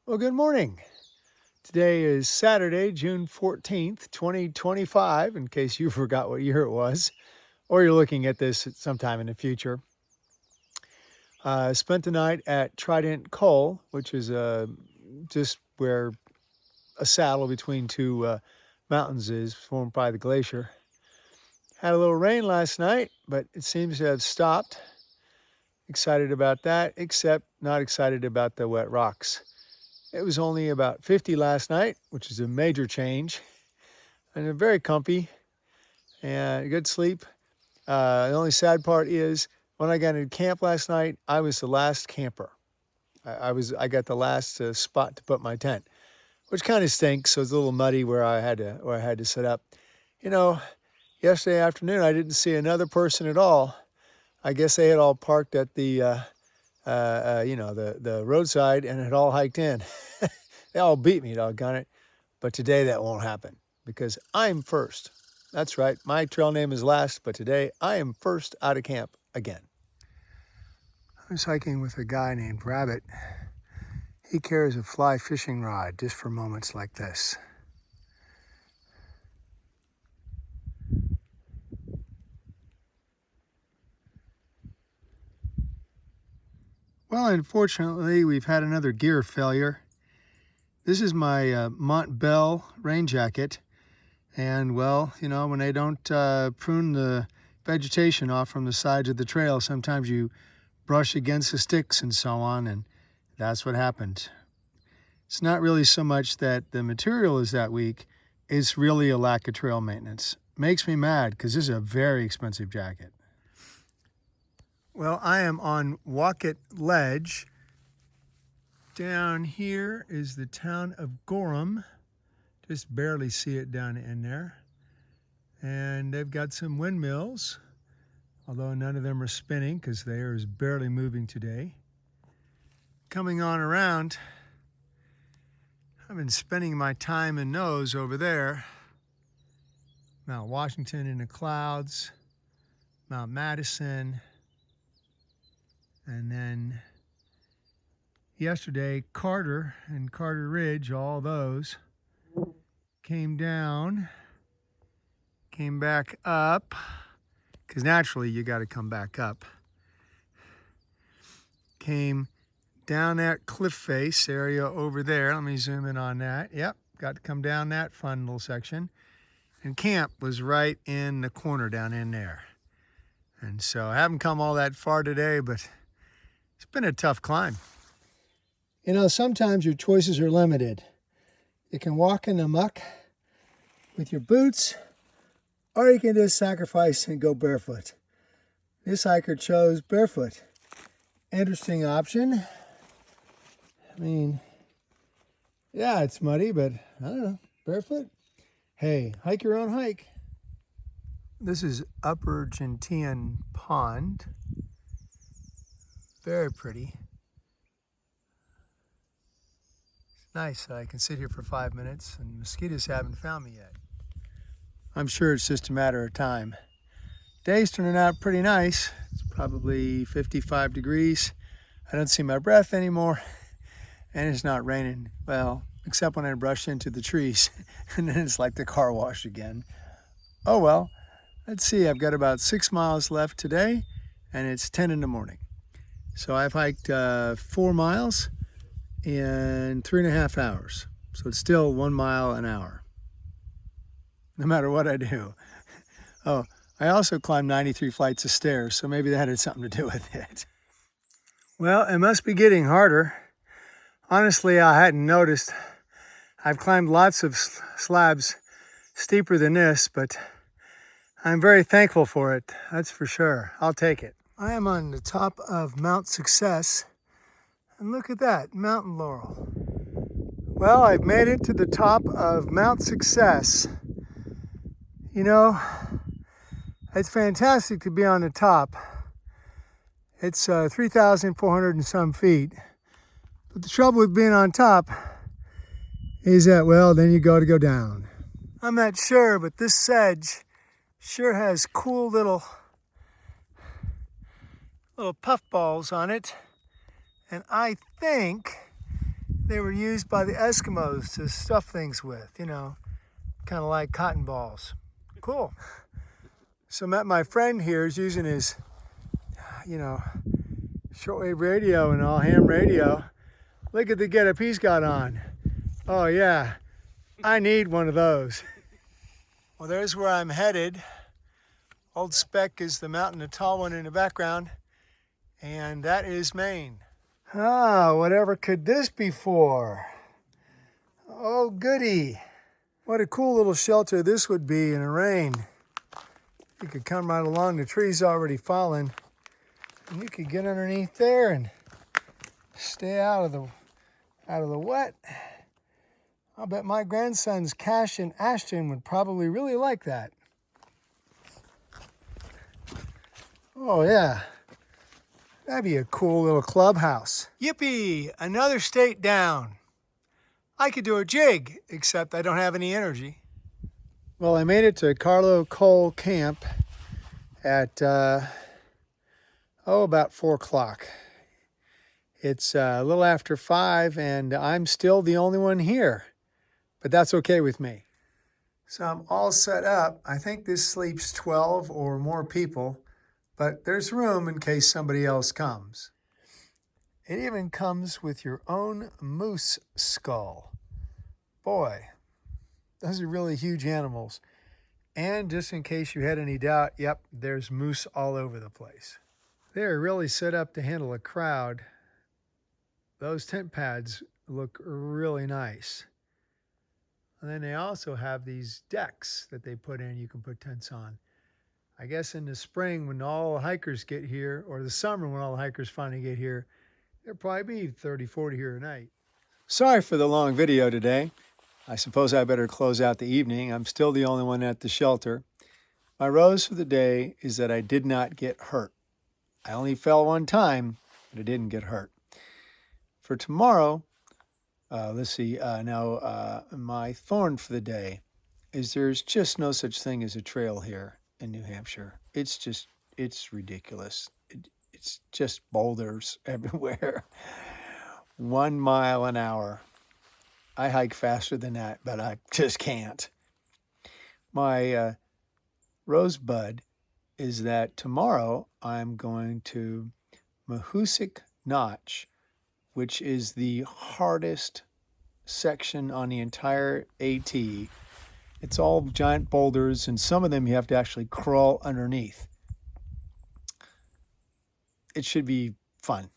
Well, good morning. Today is Saturday, June 14th, 2025, in case you forgot what year it was, or you're looking at this at sometime in the future. Spent the night at Trident Col, which is just where a saddle between two mountains is, formed by the glacier. Had a little rain last night, but it seems to have stopped. Excited about that, except not excited about the wet rocks. It was only about 50 last night, which is a major change, and very comfy and good sleep. The only sad part is when I got into camp last night, I was the last camper. I got the last spot to put my tent, which kind of stinks. So it's a little muddy where I had to set up. You know, yesterday afternoon I didn't see another person at all. I guess they had all parked at the the roadside and had all hiked in. They all beat me, doggone it. But today that won't happen because I'm first. That's right. My trail name is last, but today I am first out of camp again. I was hiking with a guy named Rabbit. He carries a fly fishing rod just for moments like this. Well, unfortunately, we've had another gear failure. This is my Mont Bell rain jacket. And well, you know, when they don't prune the vegetation off from the sides of the trail, sometimes you brush against the sticks and so on, and that's what happened. It's not really so much that the material is that weak, it's really a lack of trail maintenance. Makes me mad because this is a very expensive jacket. Well, I am on Wocket Ledge. Down here is the town of Gorham. Just barely see it down in there. And they've got some windmills, although none of them are spinning because the air is barely moving today. Coming on around, I've been spending my time in Nose over there. Mount Washington in the clouds, Mount Madison, and then yesterday Carter and Carter Ridge, all those came down, came back up, because naturally you got to come back up. Came down that cliff face area over there. Let me zoom in on that. Yep, got to come down that fun little section. And camp was right in the corner down in there. And so I haven't come all that far today, but it's been a tough climb. You know, sometimes your choices are limited. You can walk in the muck with your boots, or you can just sacrifice and go barefoot. This hiker chose barefoot. Interesting option. I mean, yeah, it's muddy, but I don't know, barefoot. Hey, hike your own hike. This is Upper Gentian Pond. Very pretty. It's nice that I can sit here for 5 minutes and mosquitoes haven't found me yet. I'm sure it's just a matter of time. Day's turning out pretty nice. It's probably 55 degrees. I don't see my breath anymore. And it's not raining. Well, except when I brush into the trees. And then it's like the car wash again. Oh well. Let's see, I've got about 6 miles left today, and it's 10 in the morning. So I've hiked 4 miles in 3.5 hours. So it's still 1 mile an hour, no matter what I do. Oh, I also climbed 93 flights of stairs, so maybe that had something to do with it. Well, it must be getting harder. Honestly, I hadn't noticed. I've climbed lots of slabs steeper than this, but I'm very thankful for it, that's for sure. I'll take it. I am on the top of Mount Success, and look at that, Mountain Laurel. Well, I've made it to the top of Mount Success. You know, it's fantastic to be on the top. It's 3,400 and some feet. But the trouble with being on top is that, well, then you got to go down. I'm not sure, but this sedge sure has cool little puff balls on it. And I think They were used by the Eskimos to stuff things with, you know, kind of like cotton balls. Cool. So met my friend here is using his, you know, shortwave radio and all ham radio. Look at the getup he's got on. Oh yeah, I need one of those. Well, there's where I'm headed. Old Speck is the mountain, the tall one in the background, and that is Maine. Ah, whatever could this be for? Oh, goody. What a cool little shelter this would be in the rain. You could come right along, the tree's already fallen, and you could get underneath there and stay out of the wet. I'll bet my grandsons Cash and Ashton would probably really like that. Oh yeah, that'd be a cool little clubhouse. Yippee, another state down. I could do a jig, except I don't have any energy. Well, I made it to Carlo Col camp at, about 4 o'clock. It's a little after 5 and I'm still the only one here, but that's okay with me. So I'm all set up. I think this sleeps 12 or more people, but there's room in case somebody else comes. It even comes with your own moose skull. Boy, those are really huge animals. And just in case you had any doubt, yep, there's moose all over the place. They're really set up to handle a crowd. Those tent pads look really nice. And then they also have these decks that they put in, you can put tents on. I guess in the spring when all the hikers get here, or the summer when all the hikers finally get here, there'll probably be 30, 40 here a night. Sorry for the long video today. I suppose I better close out the evening. I'm still the only one at the shelter. My rose for the day is that I did not get hurt. I only fell one time, but I didn't get hurt. For tomorrow, let's see, my thorn for the day is there's just no such thing as a trail here in New Hampshire. It's ridiculous. It's just boulders everywhere. 1 mile an hour. I hike faster than that, but I just can't. My rosebud is that tomorrow I'm going to Mahoosic Notch, which is the hardest section on the entire AT. It's all giant boulders, and some of them you have to actually crawl underneath. It should be fun.